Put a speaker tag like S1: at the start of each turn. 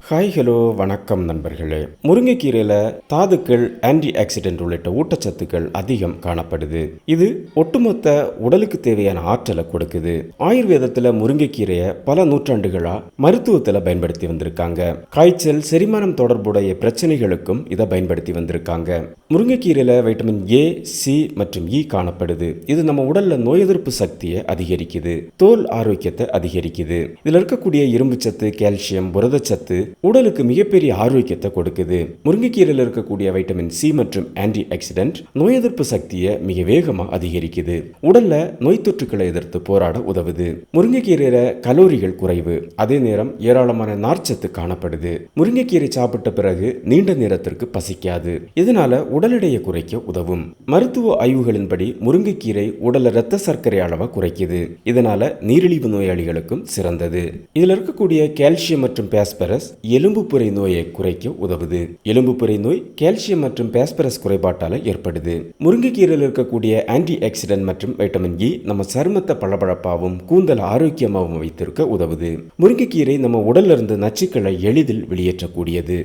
S1: Hi hello வணக்கம் நண்பர்களே. முருங்கைக்கீரையில் தாதுக்கள், ஆன்டி ஆக்சிடென்ட் உள்ளிட்ட ஊட்டச்சத்துக்கள் அதிகம் காணப்படுது. இது ஒட்டுமொத்த உடலுக்கு தேவையான ஆற்றலை கொடுக்குது. ஆயுர்வேதத்தில் முருங்கைக்கீரையை பல நூற்றாண்டுகளா மருத்துவத்தில் பயன்படுத்தி வந்திருக்காங்க. காய்ச்சல், செரிமானம் தொடர்புடைய பிரச்சனைகளுக்கும் இதை பயன்படுத்தி வந்திருக்காங்க. முருங்கைக்கீரையில் வைட்டமின் ஏ, சி மற்றும் இ காணப்படுது. இது நம்ம உடல்ல நோய் எதிர்ப்பு சக்தியை அதிகரிக்குது, தோல் ஆரோக்கியத்தை அதிகரிக்குது. இதில் இருக்கக்கூடிய இரும்பு சத்து, கால்சியம், புரதச்சத்து உடலுக்கு மிகப்பெரிய ஆரோக்கியத்தை கொடுக்குது. முருங்கைக்கீரையில் இருக்கக்கூடிய வைட்டமின் சி மற்றும் ஆன்டி ஆக்சிடென்ட் நோய் எதிர்ப்பு சக்தியை மிக வேகமா அதிகரிக்குது. உடல்ல நோய் தொற்றுக்களை எதிர்த்து போராட உதவுது. முருங்கைக்கீரையில கலோரிகள் குறைவு, அதே நேரம் ஏராளமான நார்ச்சத்து காணப்படுது. முருங்கைக்கீரை சாப்பிட்ட பிறகு நீண்ட நேரத்திற்கு பசிக்காது. இதனால உடல் எடையை குறைக்க உதவும். மருத்துவ ஆய்வுகளின்படி முருங்கைக்கீரை உடல்ல இரத்த சர்க்கரை அளவை குறைக்குது. இதனால நீரிழிவு நோயாளிகளுக்கும் சிறந்தது. இதில் இருக்கக்கூடிய கால்சியம் மற்றும் பாஸ்பரஸ் எலும்புப்புரை நோயை குறைக்க உதவுது. எலும்புப்புரை நோய் கால்சியம் மற்றும் பாஸ்பரஸ் குறைபாட்டால ஏற்படுது. முருங்கைக்கீரையில் இருக்கக்கூடிய ஆன்டி ஆக்சிடென்ட் மற்றும் வைட்டமின் இ நம்ம சருமத்தை பளபளப்பாகவும் கூந்தல் ஆரோக்கியமாகவும் வைத்திருக்க உதவுது. முருங்கைக்கீரை நம்ம உடல்ல இருந்து நச்சுக்களை எளிதில் வெளியேற்றக்கூடியது.